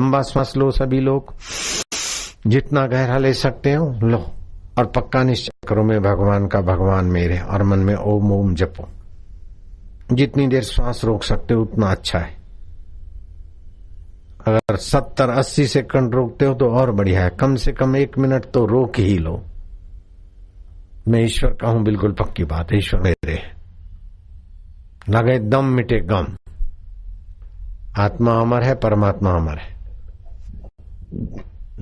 लंबा श्वास लो सभी लोग, जितना गहरा ले सकते हो लो, और पक्का निश्चय करो मैं भगवान का भगवान मेरे, और मन में ओम ओम जपो। जितनी देर श्वास रोक सकते हो उतना अच्छा है। अगर 70-80 सेकंड रोकते हो तो और बढ़िया है। कम से कम 1 मिनट तो रोक ही लो। मैं ईश्वर का हूं, बिल्कुल पक्की बात है, ईश्वर मेरे। लगे दम मिटे गम। आत्मा अमर है, परमात्मा अमर है।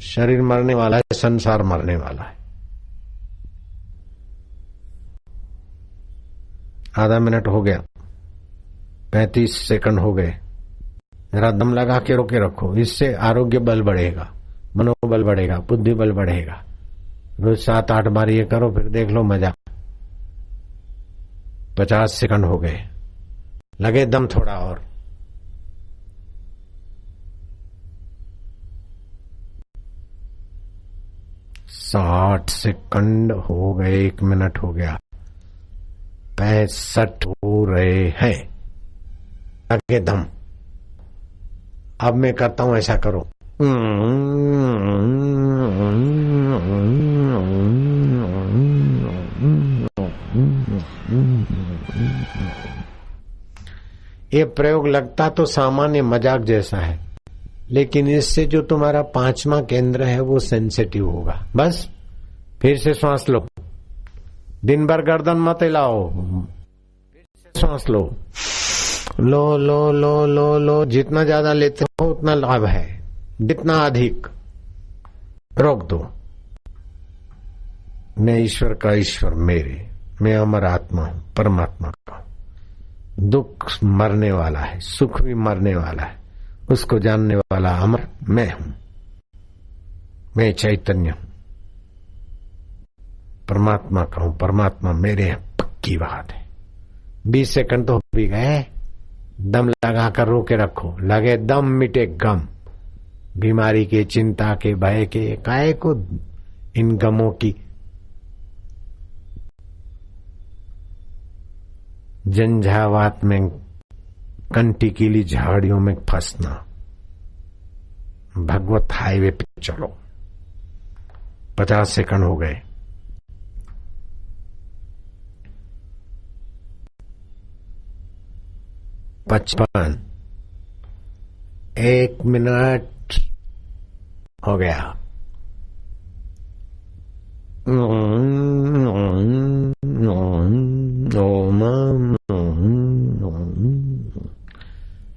शरीर मरने वाला है, संसार मरने वाला है। आधा मिनट हो गया, 35 सेकंड हो गए। जरा दम लगा के रोके रखो, इससे आरोग्य बल बढ़ेगा, मनोबल बढ़ेगा, बुद्धि बल बढ़ेगा। रोज 7-8 बार ये करो, फिर देख लो मजा। 50 सेकंड हो गए, लगे दम थोड़ा और। साठ सेकंड हो गए, 1 मिनट हो गया, 65 हो रहे हैं। लगे दम। अब मैं करता हूं, ऐसा करो। ये प्रयोग लगता तो सामान्य मजाक जैसा है, लेकिन इससे जो तुम्हारा 5वां केंद्र है वो सेंसिटिव होगा। बस फिर से श्वास लो, दिन भर गर्दन मत हिलाओ, फिर से श्वास लो, लो लो लो लो लो। जितना ज्यादा लेते हो उतना लाभ है, जितना अधिक रोक दो। मैं ईश्वर का ईश्वर मेरे, मैं अमर आत्मा हूं, परमात्मा का हूं। दुख मरने वाला है, सुख भी मरने वाला है, उसको जानने वाला अमर मैं हूं। मैं चैतन्य हूं, परमात्मा का हूं, परमात्मा मेरे हैं, पक्की बात है। 20 सेकंड तो भी गए। दम लगा कर रोके रखो, लगे दम मिटे गम। बीमारी के, चिंता के, भय के, काहे को इन गमों की झंझावात में, कंटी कीली झाड़ियों में फंसना। भगवत हाईवे पे चलो। 50 सेकंड हो गए। 55, 1 मिनट हो गया।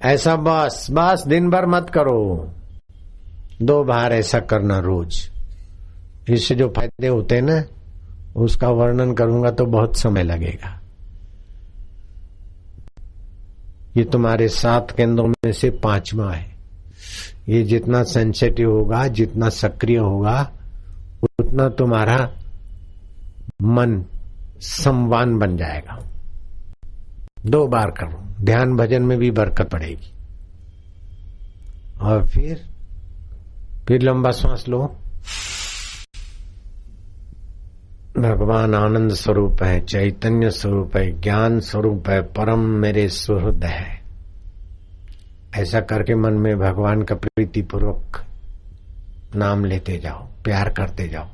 ऐसा बस बस दिन भर मत करो, 2 बार ऐसा करना रोज। इससे जो फायदे होते हैं ना, उसका वर्णन करूंगा तो बहुत समय लगेगा। ये तुम्हारे 7 केंद्रों में से 5वां है। ये जितना सेंसिटिव होगा, जितना सक्रिय होगा, उतना तुम्हारा मन संवान बन जाएगा। 2 बार करो, ध्यान भजन में भी बरकत पड़ेगी। और फिर लंबा श्वास लो। भगवान आनंद स्वरूप है, चैतन्य स्वरूप है, ज्ञान स्वरूप है, परम मेरे सुहृद है। ऐसा करके मन में भगवान का प्रीति पूर्वक नाम लेते जाओ, प्यार करते जाओ।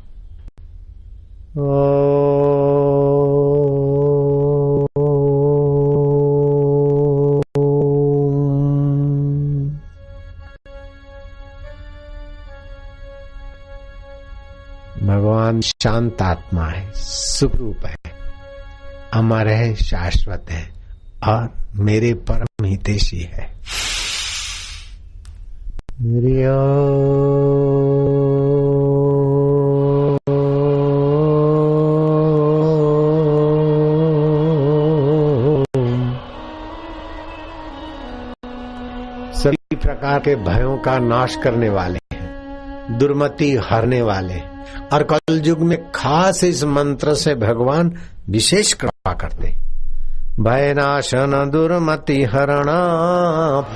भगवान शांत आत्मा है, सुखरूप है, अमर है, शाश्वत है और मेरे परम हितैषी है। सभी प्रकार के भयों का नाश करने वाले हैं, दुर्मति हरने वाले, और कलयुग में खास इस मंत्र से भगवान विशेष कृपा करते। भयनाशन दुर्मति हरण,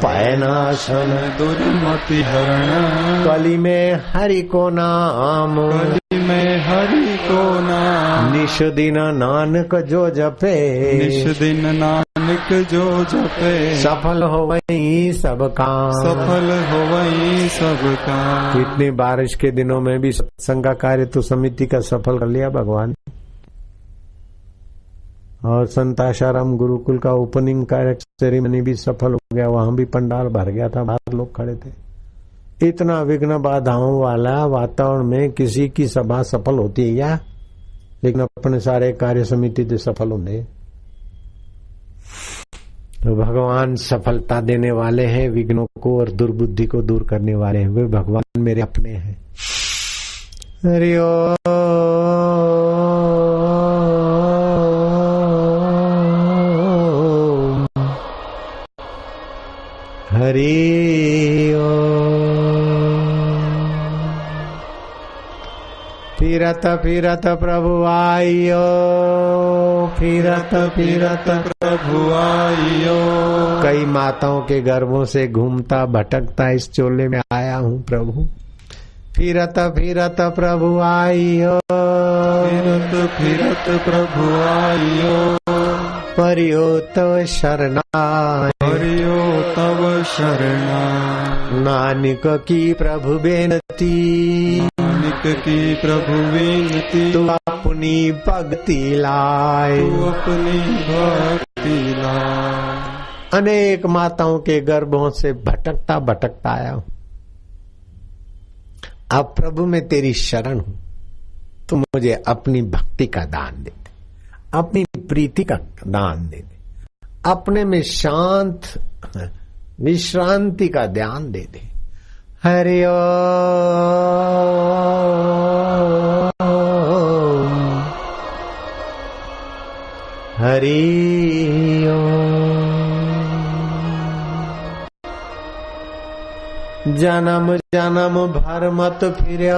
भयनाशन दुर्मति हरण, कली में हरि को नाम, कली में हरि को नाम, निश दिन नानक जो जपे, निश दिन नानक नानक जो जपे सफल हो वही सब काम, सफल हो वही सब काम। इतनी बारिश के दिनों में भी सत्संग का कार्य तो समिति का सफल कर लिया भगवान। और संत आशाराम गुरुकुल का ओपनिंग कार्य सेरेमनी भी सफल हो गया, वहां भी पंडाल भर गया था, बाहर लोग खड़े थे। इतना विघ्न बाधाओं वाला वातावरण में किसी की सभा सफल होती है क्या? लेकिन अपने सारे कार्य समिति से सफल होंगे। तो भगवान सफलता देने वाले हैं, विघ्नों को और दुर्बुद्धि को दूर करने वाले हैं, वे भगवान मेरे अपने हैं। हरि हरि फिरत फिरत प्रभु आइयो, फिरत फिरत प्रभु आइयो। कई माताओं के गर्भों से घूमता भटकता इस चोले में आया हूँ प्रभु। फिरत फिरत प्रभु आइयो, फिरत फिरत प्रभु आइयो। परियो तव शरणा, हरियो तव शरणा। नानक की प्रभु बेनती, नानक की प्रभु विनती। तू अपनी भक्ति लाए, तू अपनी भक्ति लाए। अनेक माताओं के गर्भों से भटकता भटकता आया हूँ। अब प्रभु मैं तेरी शरण हूँ, तू मुझे अपनी भक्ति का दान दे दे, अपनी प्रीति का दान दे दे, अपने में शांत विश्रांति का ध्यान दे दे। हरि ओम, हरि ओम। जन्म जन्म भर मत फिर्यो,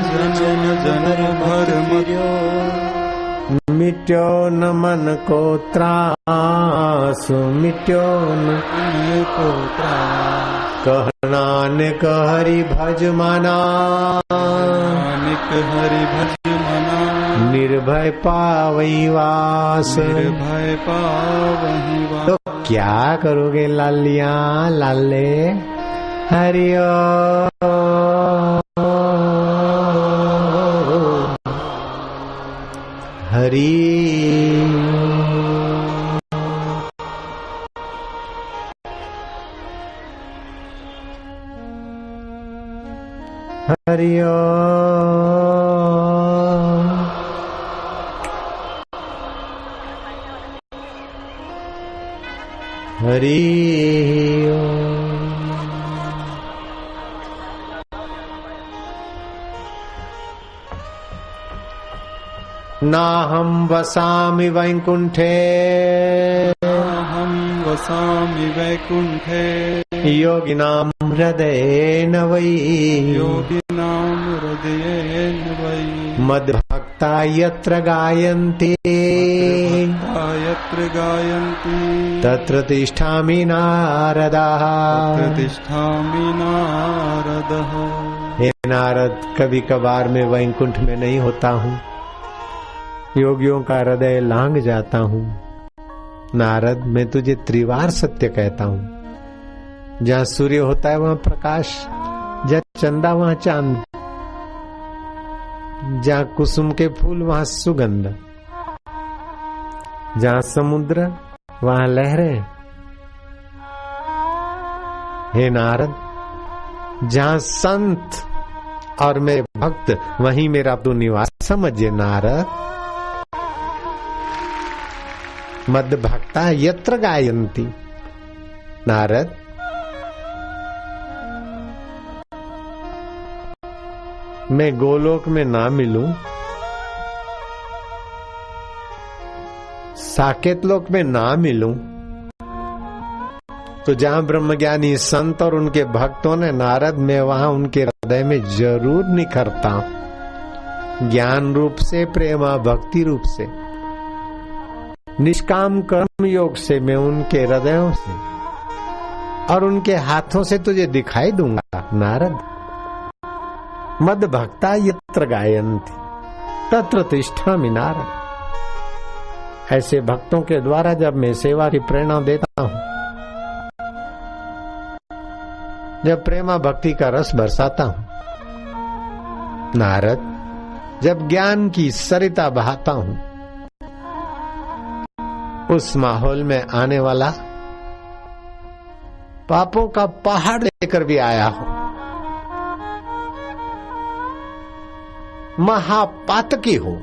जन्म जन्म भर मत मिट्यो न मन को त्रास, मिट्यो न मन को त्रास। कह नानक हरि भज मना, नानक हरि भज मना। निर्भय पावई वास, निर्भय पावहि वास। तो क्या करोगे लालिया लाले? हरि हरि हरि हरि नाहं वसामि वैकुंठे, अहं वसामि वैकुंठे। योगिनां हृदयेन वै, योगिनां हृदयेन वै। मद्भक्ता यत्र गायन्ति, यत्र गायन्ति तत्र तिष्ठामि नारदः। प्रतिष्ठामि नारदः। हे नारद, कभी कभार मैं वैकुंठ में नहीं होता हूँ, योगियों का हृदय लांग जाता हूँ। नारद, मैं तुझे त्रिवार सत्य कहता हूँ। जहाँ सूर्य होता है वहाँ प्रकाश, जहाँ चंदा वहाँ चांद, जहाँ कुसुम के फूल वहाँ सुगंध, जहाँ समुद्र वहाँ लहरें। हे नारद, जहाँ संत और मेरे भक्त वहीं मेरा तू निवास समझे नारद। मद भक्ता यत्र गायन्ति। नारद, मैं गोलोक में ना मिलूं, साकेत लोक में ना मिलूं, तो जहां ब्रह्मज्ञानी संत और उनके भक्तों ने नारद, मैं वहां उनके हृदय में जरूर निखरता हूं, ज्ञान रूप से, प्रेमा भक्ति रूप से, निष्काम कर्म योग से मैं उनके हृदयों से और उनके हाथों से तुझे दिखाई दूंगा नारद। मद भक्ता यत्र गायन्ति तत्र तिष्ठामि नारद। ऐसे भक्तों के द्वारा जब मैं सेवा की प्रेरणा देता हूं, जब प्रेमा भक्ति का रस बरसाता हूं, नारद जब ज्ञान की सरिता बहाता हूं, उस माहौल में आने वाला पापों का पहाड़ लेकर भी आया हो, महापातकी हो,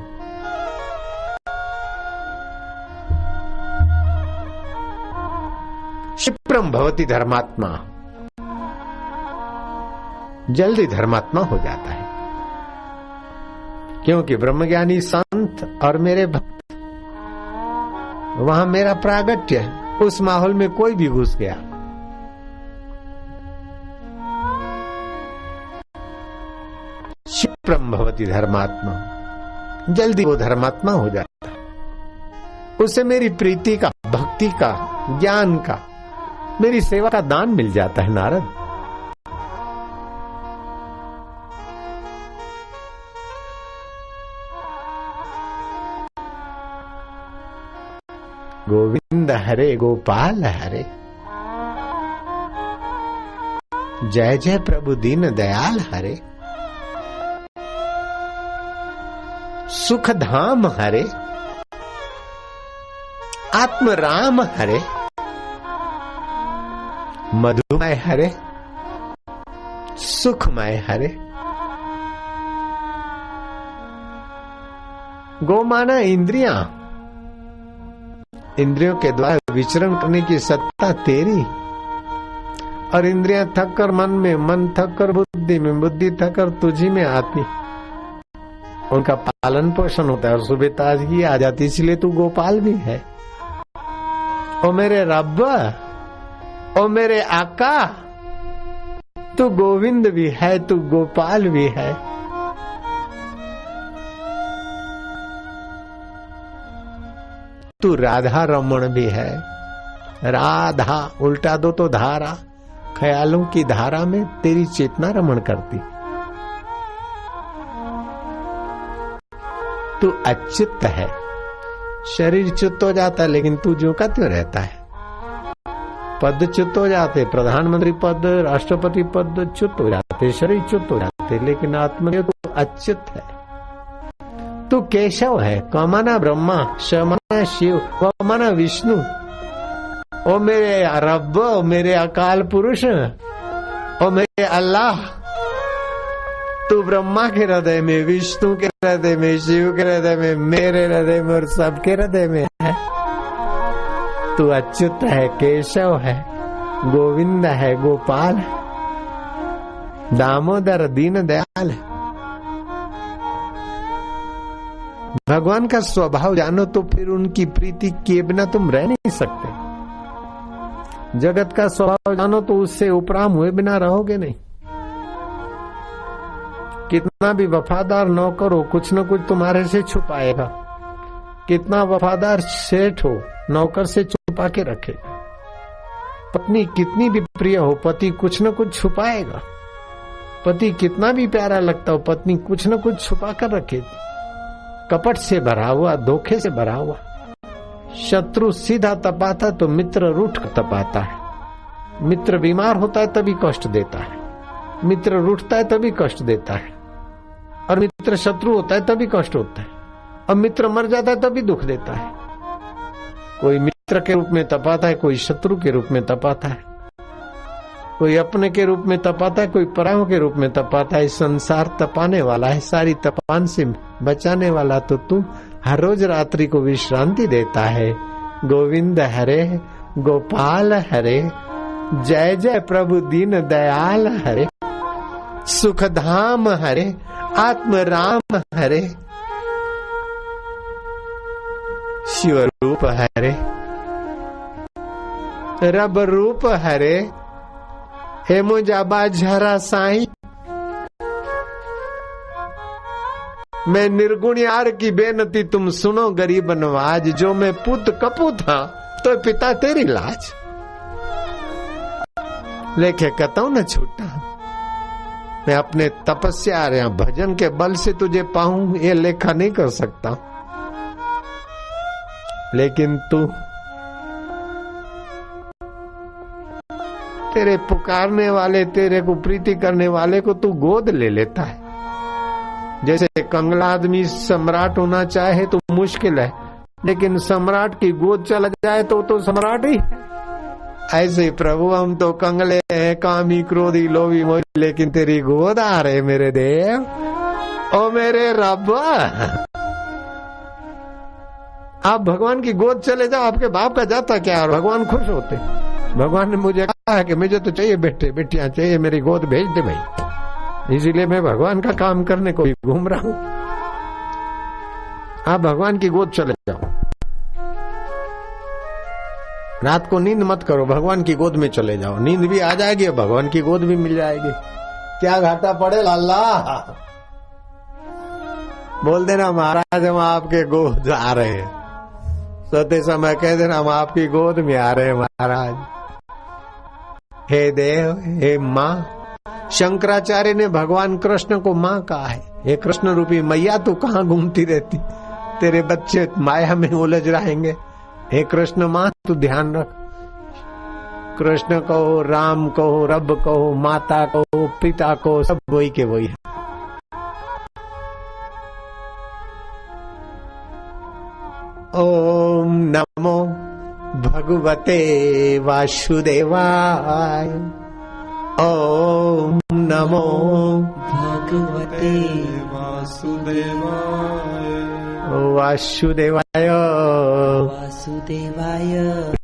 क्षिप्रम भवति धर्मात्मा, जल्दी धर्मात्मा हो जाता है। क्योंकि ब्रह्मज्ञानी संत और मेरे भक्त, वहां मेरा प्रागट्य है। उस माहौल में कोई भी घुस गया, क्षिप्रम भवति धर्मात्मा, जल्दी वो धर्मात्मा हो जाता है। उसे मेरी प्रीति का, भक्ति का, ज्ञान का, मेरी सेवा का दान मिल जाता है। नारद, गोविंद हरे गोपाल हरे, जय जय प्रभु दीन दयाल हरे, सुख धाम हरे, आत्म राम हरे, मधुमय हरे, सुखमय हरे। गो माना इंद्रियां, इंद्रियों के द्वारा विचरण करने की सत्ता तेरी, और इंद्रियां थक कर मन में, मन थक कर बुद्धि में, बुद्धि थक कर तुझी में आती, उनका पालन पोषण होता है और सुबह ताजगी आ जाती। इसलिए तू गोपाल भी है। ओ मेरे रब, ओ मेरे आका, तू गोविंद भी है, तू गोपाल भी है। तू राधा रमण भी है। राधा उल्टा दो तो धारा, ख्यालों की धारा में तेरी चेतना रमण करती। तू अच्युत है। शरीर च्युत हो जाता है, लेकिन तू ज्यों का त्यों रहता है। पद च्युत हो जाते, प्रधानमंत्री पद, राष्ट्रपति पद च्युत हो जाते, शरीर च्युत हो जाते, लेकिन आत्मा तो अच्युत है। तू केशव है, क माना ब्रह्मा, श माना शिव, व माना विष्णु। ओ मेरे रब, ओ मेरे अकाल पुरुष, ओ मेरे अल्लाह, तू ब्रह्मा के हृदय में, विष्णु के हृदय में, शिव के हृदय में, मेरे हृदय में और सबके हृदय में है। तू अच्युत है, केशव है, गोविंद है, गोपाल है, दामोदर दीन दयाल है। भगवान का स्वभाव जानो तो फिर उनकी प्रीति किए बिना तुम रह नहीं सकते। जगत का स्वभाव जानो तो उससे उपराम हुए बिना रहोगे नहीं। कितना भी वफादार नौकर हो, कुछ न कुछ तुम्हारे से छुपाएगा। कितना वफादार सेठ हो, नौकर से छुपा के रखेगा। पत्नी कितनी भी प्रिय हो, पति कुछ न कुछ छुपाएगा। पति कितना भी प्यारा लगता हो, पत्नी कुछ न कुछ छुपा कर रखेगी। कपट से भरा हुआ, धोखे से भरा हुआ। शत्रु सीधा तपाता तो मित्र रूठ कर तपाता है। मित्र बीमार होता है तभी कष्ट देता है, मित्र रूठता है तभी कष्ट देता है, और मित्र शत्रु होता है तभी कष्ट होता है, और मित्र मर जाता है तभी दुख देता है। कोई मित्र के रूप में तपाता है, कोई शत्रु के रूप में तपाता है, कोई अपने के रूप में तपाता है, कोई परायों के रूप में तपाता है। संसार तपाने वाला है, सारी तपान से बचाने वाला तो तू हर रोज रात्रि को विश्रांति देता है। गोविंद हरे गोपाल हरे, जय जय प्रभु दीन दयाल हरे, सुखधाम हरे, आत्म राम हरे, शिव रूप हरे, रब रूप हरे, हे मुझा बाझरा साईं। मैं निर्गुण यार की बेनती तुम सुनो गरीब नवाज, जो मैं पुत कपू था तो पिता तेरी लाज। लेखे कतौ न छूटा, मैं अपने तपस्या या भजन के बल से तुझे पाऊं ये लेखा नहीं कर सकता। लेकिन तू, तेरे पुकारने वाले, तेरे को प्रीति करने वाले को तू गोद ले लेता है। जैसे कंगला आदमी सम्राट होना चाहे तो मुश्किल है, लेकिन सम्राट की गोद चला जाए तो सम्राट ही। ऐसे ही प्रभु हम तो कंगले हैं, कामी क्रोधी लोभी मोही, लेकिन तेरी गोद आ रहे मेरे देव, ओ मेरे रब। आप भगवान की गोद चले जाओ, आपके बाप का जाता क्या, और भगवान खुश होते। भगवान ने मुझे कहा है कि मुझे तो चाहिए बेटे बेटियां चाहिए, मेरी गोद भेज दे भाई, इसीलिए मैं भगवान का काम करने को भी घूम रहा हूं। आप भगवान की गोद चले जाओ, रात को नींद मत करो, भगवान की गोद में चले जाओ, नींद भी आ जाएगी, भगवान की गोद भी मिल जाएगी। क्या घाटा पड़े लाला। बोल देना महाराज हम आपके गोद आ रहे हैं, सोते समय कह देना हम आपकी गोद में आ रहे हैं महाराज। हे देव, हे माँ। शंकराचार्य ने भगवान कृष्ण को माँ कहा है। हे कृष्ण रूपी मैया तू कहाँ घूमती रहती, तेरे बच्चे माया में उलझ रहेंगे। हे कृष्ण माँ तू ध्यान रख। कृष्ण कहो, राम कहो, रब कहो, माता कहो, पिता कहो, सब वही के वही है। ओम नमो भगवते वासुदेवाय। ओम नमो भगवते वासुदेवाय। वासुदेवाय वासुदेवाय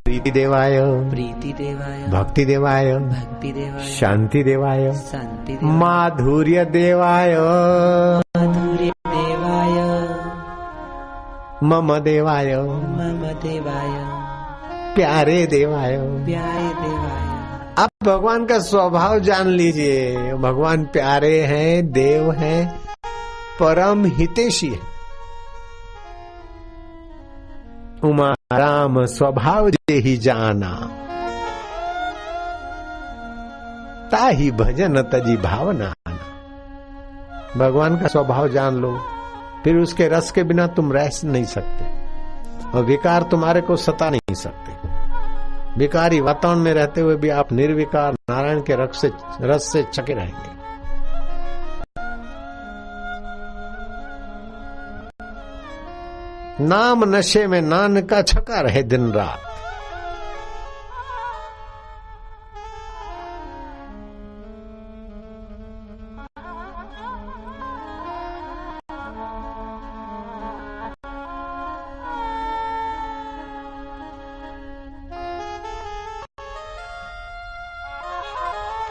प्रीतिदेवाय प्रीतिदेवाय भक्तिदेवाय भक्तिदेवाय शांतिदेवाय शांति माधुर्य देवाय माधुर्य देवाय मम देवाय मम देवाय प्यारे देवाय। प्यारे देवाय। आप भगवान का स्वभाव जान लीजिए। भगवान प्यारे हैं, देव हैं, परम हितैषी है। उमा राम स्वभाव जे ही जाना, ताही भजन तजी भावना। भगवान का स्वभाव जान लो, फिर उसके रस के बिना तुम रह नहीं सकते, और विकार तुम्हारे को सता नहीं सकते। विकारी वातावरण में रहते हुए भी आप निर्विकार नारायण के रस से छके रहेंगे। नाम नशे में नान का छका रहे दिन रात।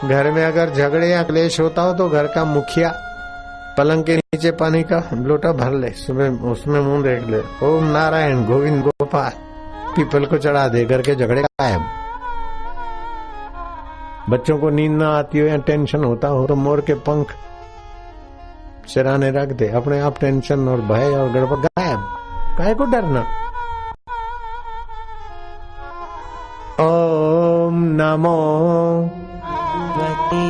घर में अगर झगड़े या क्लेश होता हो तो घर का मुखिया पलंग के नीचे पानी का लोटा भर ले, सुबह उसमें मुंह रेख ले, ओम नारायण गोविंद गोपाल, पीपल को चढ़ा दे, घर के झगड़े गायब। बच्चों को नींद ना आती हो या टेंशन होता हो तो मोर के पंख सिराने रख दे, अपने आप टेंशन और भय और गड़बड़ गायब। काहे को डरना। ओम नमो भगवते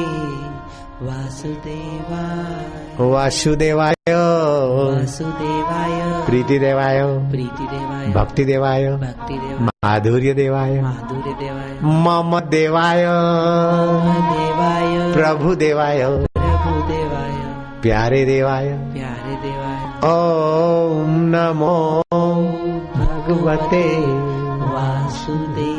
वासुदेवाय वासुदेवाय वासुदेवाय प्रीतिदेवाय प्रीतिदेवाय भक्तिदेवाय भक्तिदेवाय माधुर्य देवाय माधुर्य देवाय मम देवाय मम देवाय प्रभु देवाय प्रभु देवाय प्यारे देवाय प्यारे देवाय। ओम नमो भगवते वासुदेवाय।